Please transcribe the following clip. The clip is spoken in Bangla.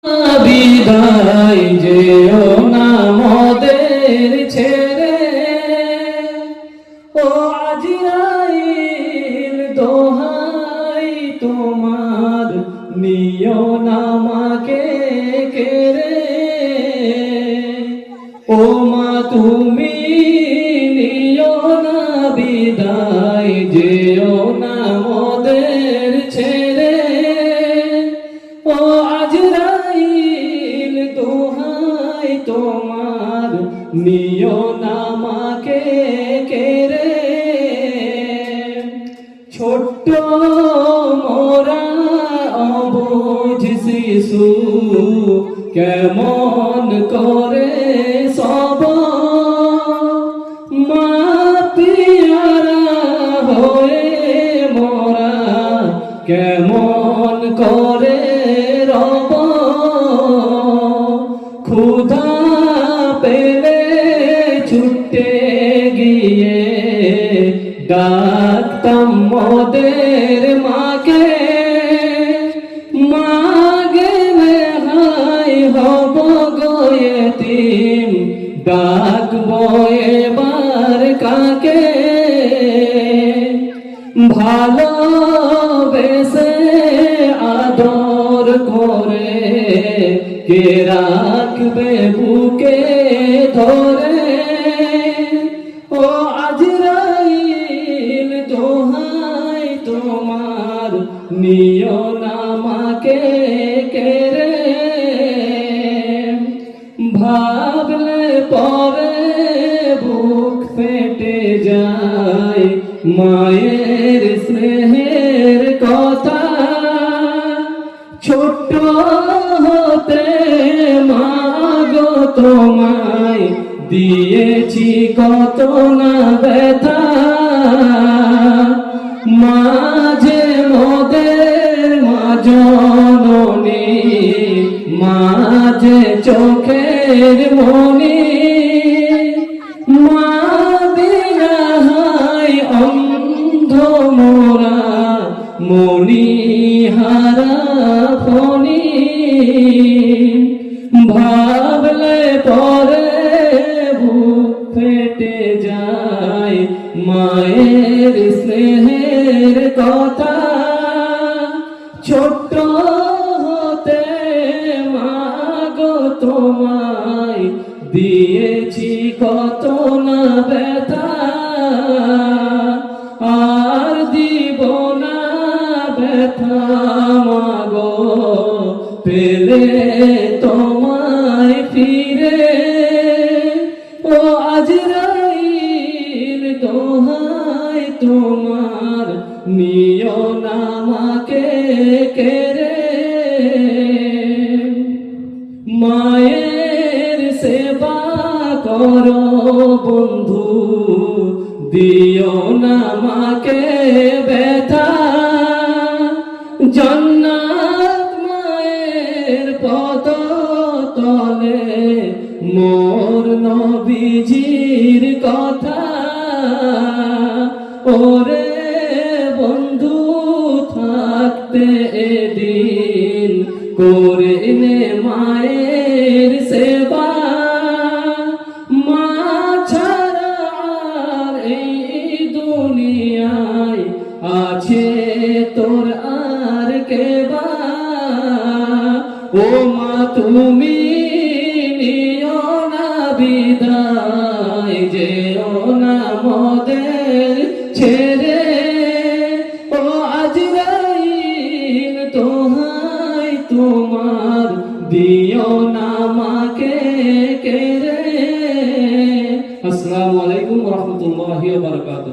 বিদায় যেও না মোদের ছেড়ে, ও আজরাইল দোহাই তোমার, নিও না আমাকে কেড়ে। ও মা তুমি নিও না বিদায় যেও না মোদের ছেড়ে, ও আজরাইল দোহাই তোমার, নিও না আমাকে কেড়ে। ছোট্ট মোরা অবুঝ শিশু কেমন করে সব, মা পিয়ারা হয়ে মোরা কেমন করে রব। ক্ষুধা পেলে ছুটে গিয়ে ডাকতাম মোদের মাকে, মা গেলে হাই হব গো এতিম, ডাকবো এবার কাকে। ভালোবেসে আদর করে কে রাখবে বুকে ধরে, ও আজরাইল দোহাই তোমার, নিও না আমাকে কেড়ে। ভাবলে পরে বুক ফেটে যায় মায়ের স্নেহের কথা। ছোট্ট হতে মা গো তোমায় দিয়েছি কত না ব্যথা, মাঝে মোদের মা জননী, মাঝে চোখের মনি, মা বিনা হায় অন্ধ মোরা, মনি হারা ফনি। ভাবলে পরে বুক ফেটে যায় মায়ের স্নেহের কথা। ছোট্ট হতে মা গো তোমায় দিয়েছি কত না ব্যথা, আর দিব না ব্যথা মা গো পেলে তোমায় ফিরে। ও আজরাইল দোহাই তোমার, নিও না আমাকে কেড়ে। মায়ের সেবা করো বন্ধু, দিও না আমাকে ব্যথা। জান্নাত মায়ের পদ তলে মোর নবীজির কথা। ওরে বন্ধু থাকতে এদিন করে নে মায়ের সেবা, মা ছাড়া আর এই দুনিয়ায় আছে তোর আর কেবা। ও মা তুমি নিও না বিদায় যেও না মোদের ছেড়ে, ও আজরাইল দোহাই তোমার, দিও না আমাকে কেড়ে। আসসালামু আলাইকুম ওয়া রাহমাতুল্লাহি ওয়া বারাকাতুহু।